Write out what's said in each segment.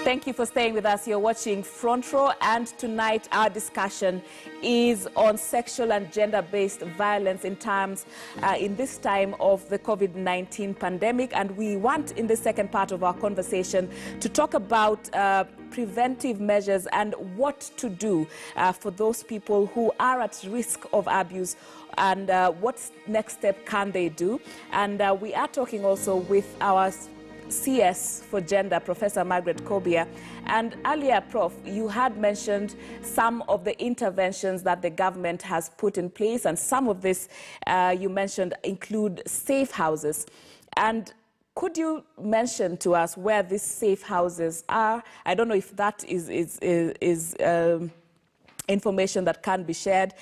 Thank you for staying with us. You're watching Front Row, and tonight our discussion is on sexual and gender-based violence in this time of the COVID-19 pandemic. And we want, in the second part of our conversation, to talk about preventive measures and what to do for those people who are at risk of abuse, and what next step can they do. And we are talking also with our CS for Gender, Professor Margaret Kobia. And earlier, Prof, you had mentioned some of the interventions that the government has put in place, and some of this you mentioned include safe houses. And could you mention to us where these safe houses are? I don't know if that is information that can be shared,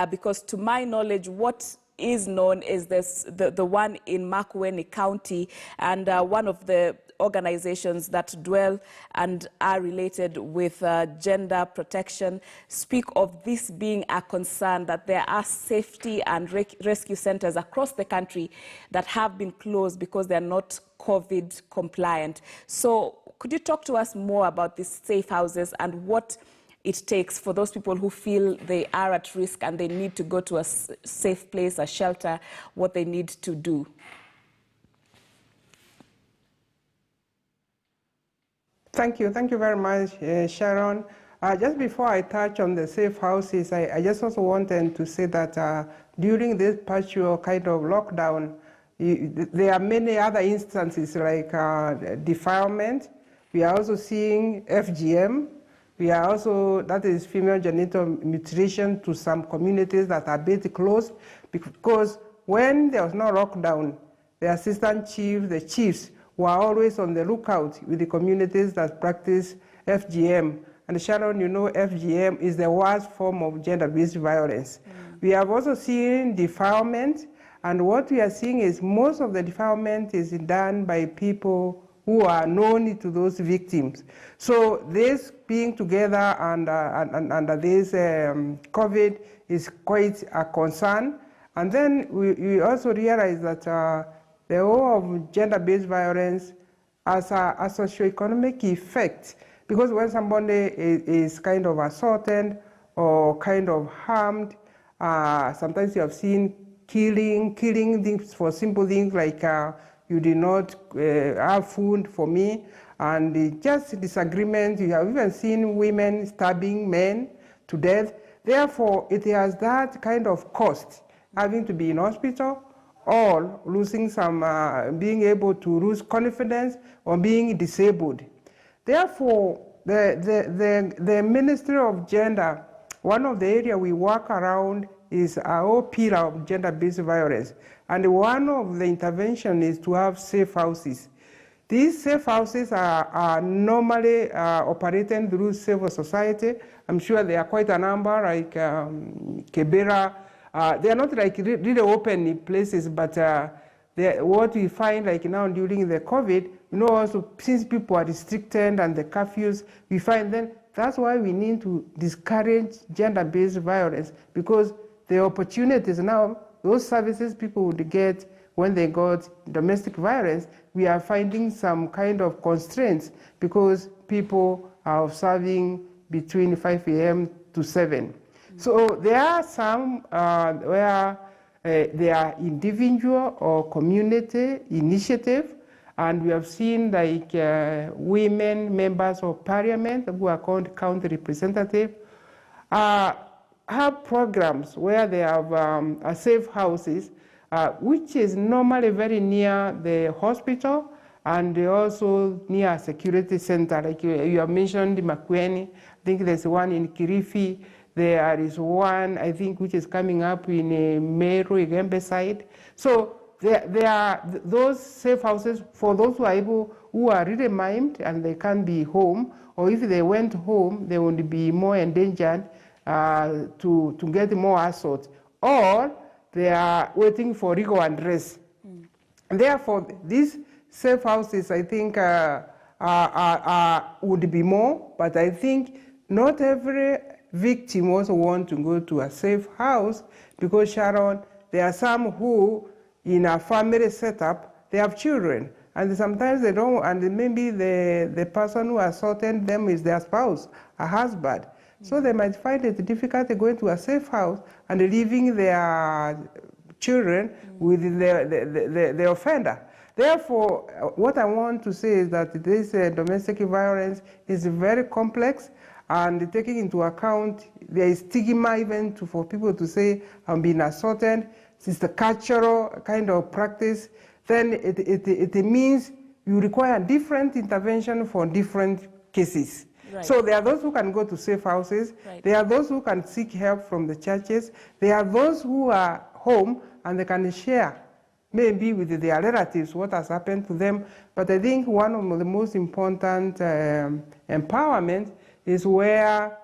because to my knowledge, what is known is the one in Makueni County, and one of the organizations that dwell and are related with gender protection speak of this being a concern, that there are safety and rescue centers across the country that have been closed because they're not COVID compliant. So could you talk to us more about these safe houses and what it takes for those people who feel they are at risk and they need to go to a safe place, a shelter, what they need to do? Thank you very much, Sharon. Just before I touch on the safe houses, I just also wanted to say that during this partial kind of lockdown, there are many other instances like defilement. We are also seeing FGM. We are also, that is female genital mutilation to some communities that are a bit closed, because when there was no lockdown, the assistant chief, the chiefs were always on the lookout with the communities that practice FGM. And Sharon, you know, FGM is the worst form of gender-based violence. We have also seen defilement, and what we are seeing is most of the defilement is done by people who are known to those victims. So this being together under this COVID is quite a concern. And then we also realize that the whole of gender-based violence has a socioeconomic effect, because when somebody is kind of assaulted or kind of harmed, sometimes you have seen killing things for simple things like you did not have food for me, and just disagreement. You have even seen women stabbing men to death. Therefore, it has that kind of cost, having to be in hospital or losing some, being able to lose confidence or being disabled. Therefore, the Ministry of Gender, one of the areas we work around is our pillar of gender-based violence. And one of the interventions is to have safe houses. These safe houses are normally operated through civil society. I'm sure there are quite a number, like Kebera. They are not like really open places, but what we find like now during the COVID, you know, also since people are restricted and the curfews, we find then that's why we need to discourage gender-based violence, because the opportunities now, those services people would get when they got domestic violence, we are finding some kind of constraints because people are serving between 5 a.m. to 7. So there are some where there are individual or community initiative, and we have seen like women members of parliament who are called county representative have programs where they have safe houses, which is normally very near the hospital and also near a security center. Like you have mentioned Makueni, I think there's one in Kirifi. There is one, I think, which is coming up in Meru, Igembe side. So there are those safe houses for those who are really maimed and they can't be home, or if they went home, they would be more endangered to get more assault, or they are waiting for legal unrest. And therefore, these safe houses, I think, would be more, but I think not every victim also want to go to a safe house, because, Sharon, there are some who, in a family setup, they have children, and sometimes they don't, and maybe the person who assaulted them is their spouse, a husband. So they might find it difficult going to a safe house and leaving their children with the offender. Therefore, what I want to say is that this domestic violence is very complex, and taking into account there is stigma even for people to say I'm being assaulted. It's a cultural kind of practice. Then it means you require different intervention for different cases. Right. So there are those who can go to safe houses. Right. There are those who can seek help from the churches. There are those who are home and they can share maybe with their relatives what has happened to them. But I think one of the most important empowerment is where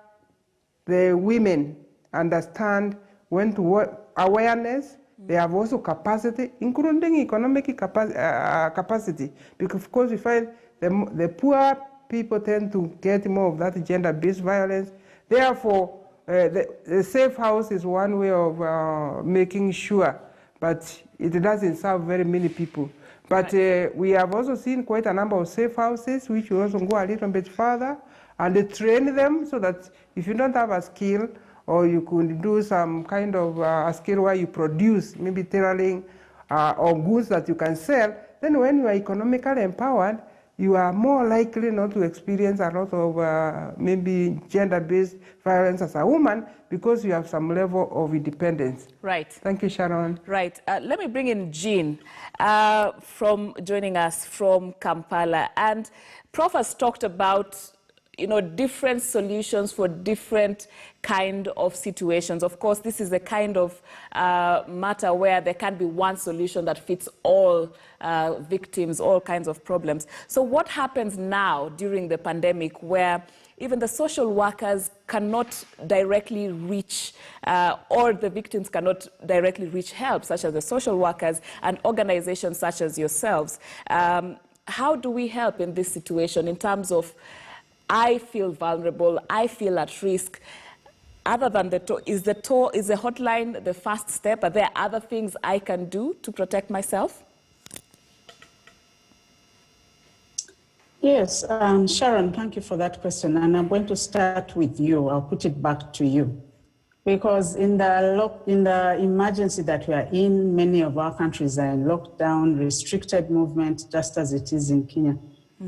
the women understand when to work, awareness. They have also capacity, including economic capacity, because of course we find the poor people tend to get more of that gender-based violence. Therefore, the safe house is one way of making sure, but it doesn't serve very many people. But we have also seen quite a number of safe houses, which will also go a little bit further, and they train them so that if you don't have a skill, or you could do some kind of a skill where you produce maybe tailoring or goods that you can sell, then when you are economically empowered, you are more likely not to experience a lot of maybe gender-based violence as a woman, because you have some level of independence. Right. Thank you, Sharon. Right. Let me bring in Jean joining us from Kampala. And Prof has talked about different solutions for different kind of situations. Of course, this is the kind of matter where there can't be one solution that fits all victims, all kinds of problems. So what happens now during the pandemic where even the social workers cannot directly reach, or the victims cannot directly reach help, such as the social workers and organizations such as yourselves? How do we help in this situation in terms of I feel vulnerable, I feel at risk? Other than is the hotline the first step? Are there other things I can do to protect myself? Yes, Sharon, thank you for that question. And I'm going to start with you. I'll put it back to you. Because in the emergency that we are in, many of our countries are in lockdown, restricted movement, just as it is in Kenya.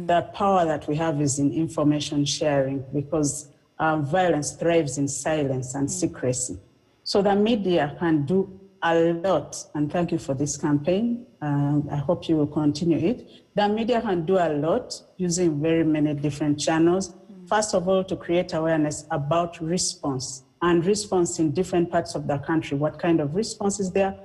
The power that we have is in information sharing, because violence thrives in silence and secrecy. So the media can do a lot, and thank you for this campaign. I hope you will continue it. The media can do a lot using very many different channels. First of all, to create awareness about response, and response in different parts of the country. What kind of response is there?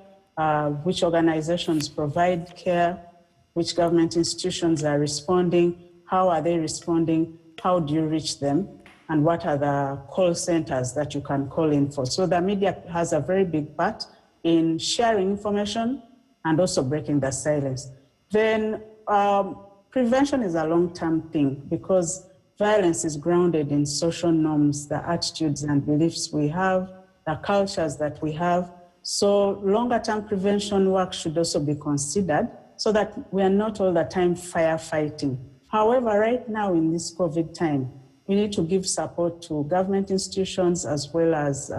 Which organizations provide care? Which government institutions are responding? How are they responding? How do you reach them? And what are the call centers that you can call in for? So the media has a very big part in sharing information and also breaking the silence. Then prevention is a long-term thing, because violence is grounded in social norms, the attitudes and beliefs we have, the cultures that we have. So longer-term prevention work should also be considered, so that we are not all the time firefighting. However, right now in this COVID time, we need to give support to government institutions as well as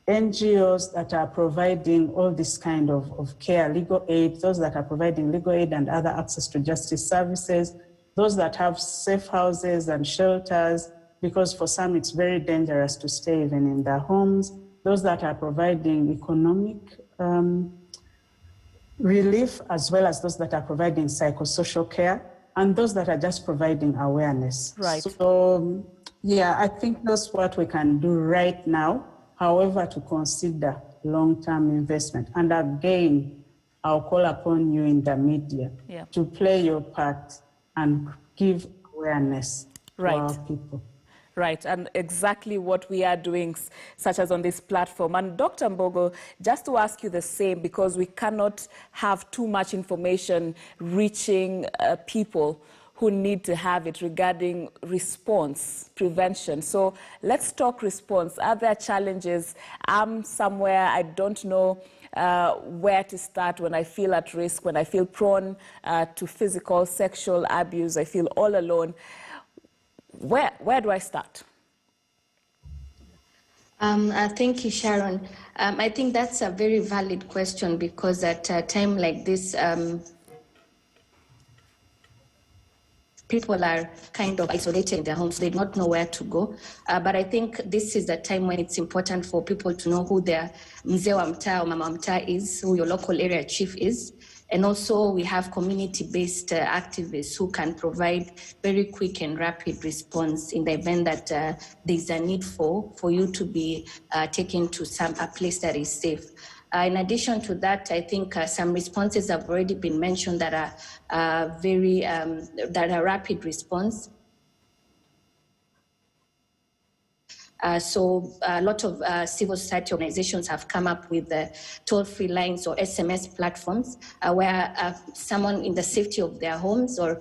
NGOs that are providing all this kind of care, legal aid, those that are providing legal aid and other access to justice services, those that have safe houses and shelters, because for some it's very dangerous to stay even in their homes, those that are providing economic relief, as well as those that are providing psychosocial care, and those that are just providing awareness. Right. So, yeah, I think that's what we can do right now. However, to consider long-term investment. And again, I'll call upon you in the media to play your part and give awareness to our people. Right, and exactly what we are doing, such as on this platform. And Dr. Mbogo, just to ask you the same, because we cannot have too much information reaching people who need to have it regarding response, prevention. So let's talk response. Are there challenges? I'm somewhere, I don't know where to start when I feel at risk, when I feel prone to physical, sexual abuse, I feel all alone. Where do I start? Thank you, Sharon. I think that's a very valid question, because at a time like this, people are kind of isolated in their homes. They do not know where to go. But I think this is the time when it's important for people to know who their mzee wa mtaa or mama wa mtaa is, who your local area chief is. And also we have community-based activists who can provide very quick and rapid response in the event that there's a need for you to be taken to a place that is safe. In addition to that, I think some responses have already been mentioned that are that are rapid response. So a lot of civil society organizations have come up with toll-free lines or SMS platforms where someone in the safety of their homes or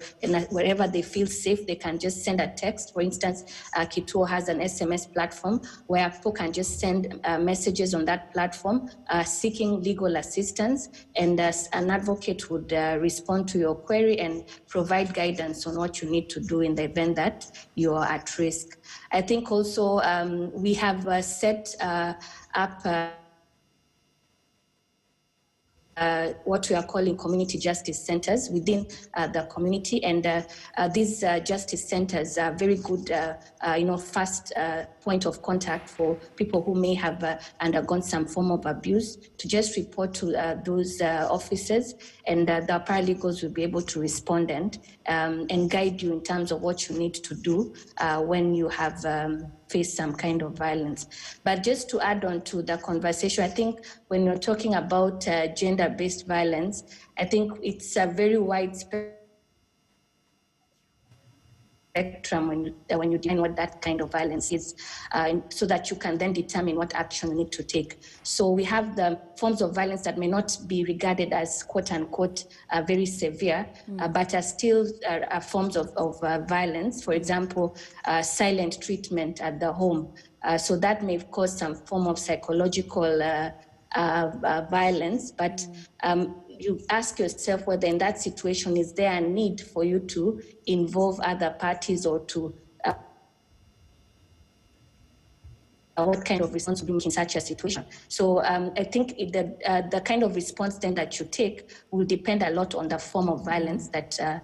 wherever they feel safe, they can just send a text. For instance, Kituo has an SMS platform where people can just send messages on that platform seeking legal assistance, and an advocate would respond to your query and provide guidance on what you need to do in the event that you are at risk. I think also we have set up what we are calling community justice centers within the community, and these justice centers are very good, fast point of contact for people who may have undergone some form of abuse, to just report to those officers, and the paralegals will be able to respond and guide you in terms of what you need to do when you have face some kind of violence. But just to add on to the conversation, I think when you're talking about gender-based violence, I think it's a very wide spectrum when you define what that kind of violence is, so that you can then determine what action you need to take. So we have the forms of violence that may not be regarded as quote unquote very severe, but are still forms of violence. For example, silent treatment at the home. So that may cause some form of psychological violence, but you ask yourself whether in that situation is there a need for you to involve other parties, or to what kind of response would you make in such a situation. So I think the kind of response then that you take will depend a lot on the form of violence that a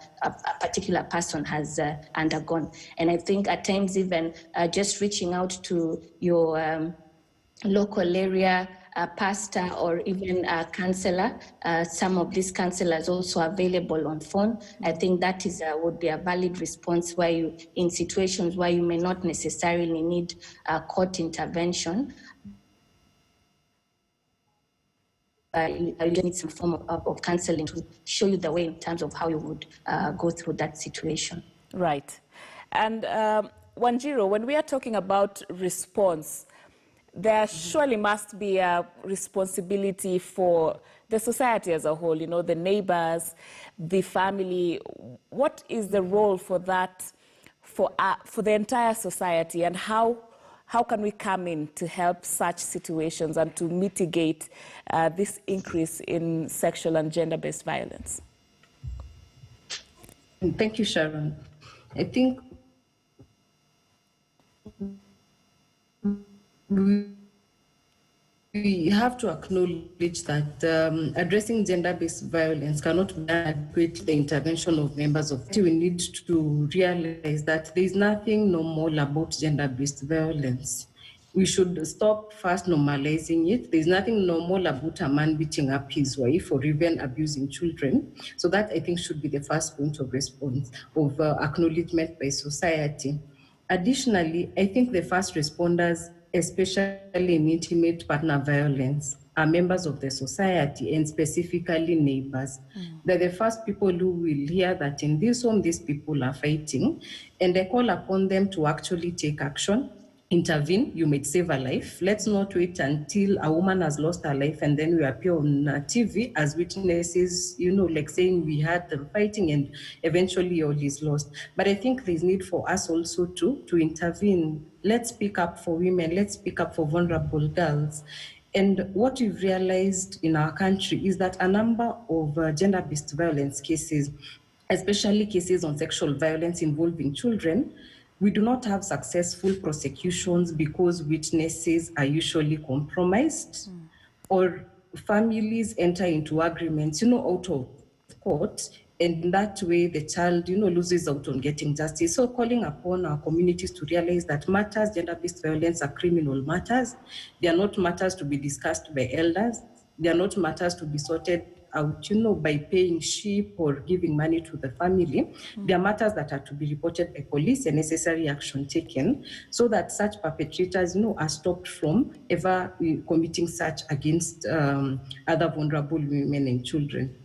particular person has undergone. And I think at times even just reaching out to your local area pastor or even a counselor. Some of these counselors also available on phone. I think that is would be a valid response where you, in situations where you may not necessarily need court intervention, you need some form of counseling to show you the way in terms of how you would go through that situation. Right. And Wanjiru, when we are talking about response, there surely must be a responsibility for the society as a whole, you know, the neighbors, the family. What is the role for that, for the entire society, and how can we come in to help such situations and to mitigate this increase in sexual and gender-based violence? Thank you, Sharon. I think we have to acknowledge that addressing gender-based violence cannot be done with the intervention of members of the. We need to realize that there is nothing normal about gender-based violence. We should stop first normalizing it. There's nothing normal about a man beating up his wife or even abusing children. So that, I think, should be the first point of response, of acknowledgement by society. Additionally, I think the first responders, especially in intimate partner violence, are members of the society, and specifically neighbors. They're the first people who will hear that in this home, these people are fighting, and they call upon them to actually take action, intervene. You might save a life. Let's not wait until a woman has lost her life and then we appear on TV as witnesses, you know, like saying we had them fighting and eventually all is lost. But I think there's need for us also to intervene. Let's speak up for women. Let's speak up for vulnerable girls. And what we've realized in our country is that a number of gender-based violence cases, especially cases on sexual violence involving children, we do not have successful prosecutions because witnesses are usually compromised, or families enter into agreements, out of court, and in that way the child, loses out on getting justice. So calling upon our communities to realize that matters, gender-based violence, are criminal matters. They are not matters to be discussed by elders. They are not matters to be sorted out, by paying sheep or giving money to the family. They are matters that are to be reported by police and necessary action taken so that such perpetrators, are stopped from ever committing such against other vulnerable women and children.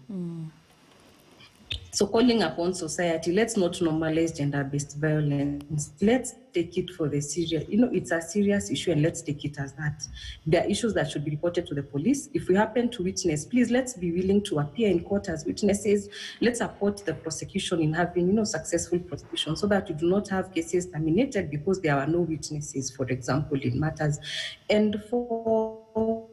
So calling upon society, let's not normalize gender-based violence. Let's take it for the serious, it's a serious issue, and let's take it as that. There are issues that should be reported to the police. If we happen to witness, please, let's be willing to appear in court as witnesses. Let's support the prosecution in having, successful prosecution so that we do not have cases terminated because there are no witnesses, for example, in matters. And for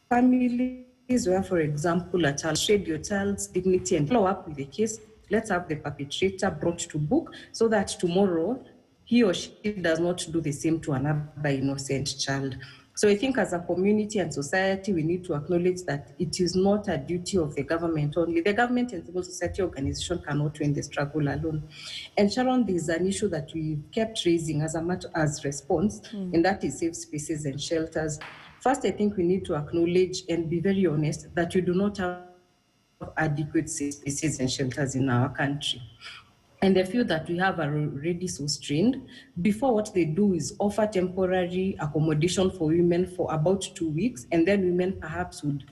families where, for example, a child showed your child's dignity and follow up with the case, let's have the perpetrator brought to book so that tomorrow he or she does not do the same to another innocent child. So I think as a community and society, we need to acknowledge that it is not a duty of the government only. The government and civil society organization cannot win the struggle alone. And Sharon, there is an issue that we kept raising as response, and that is safe spaces and shelters. First, I think we need to acknowledge and be very honest that we do not have adequate safe spaces and shelters in our country. And the few that we have are already so strained. Before, what they do is offer temporary accommodation for women for about 2 weeks, and then women would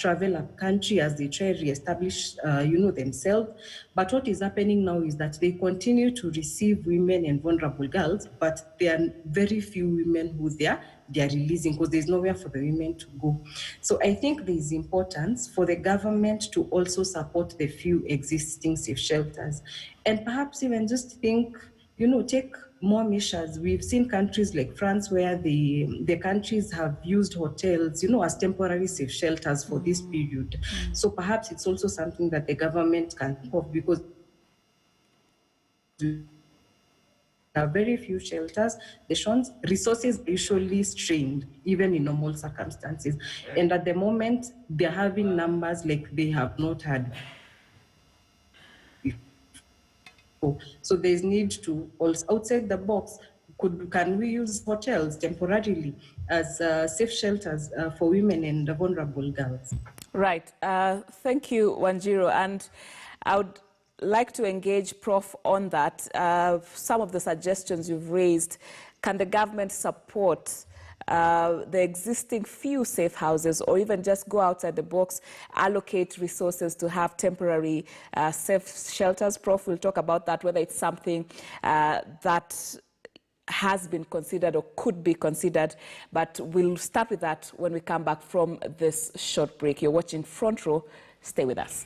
travel a country as they try to reestablish, themselves. But what is happening now is that they continue to receive women and vulnerable girls, but there are very few women who they are releasing because there's nowhere for the women to go. So I think there is importance for the government to also support the few existing safe shelters, and perhaps even just think, take more measures. We've seen countries like France where the countries have used hotels, as temporary safe shelters for this period. So perhaps it's also something that the government can think of, because there are very few shelters. The resources are usually strained, even in normal circumstances. And at the moment, they're having numbers like they have not had. So there's need to also, outside the box, can we use hotels temporarily as safe shelters for women and vulnerable girls? Right. Thank you, Wanjiru. And I would like to engage Prof on that. Some of the suggestions you've raised, can the government support the existing few safe houses, or even just go outside the box, allocate resources to have temporary safe shelters? Prof will talk about that, whether it's something that has been considered or could be considered, but we'll start with that when we come back from this short break. You're watching Front Row. Stay with us.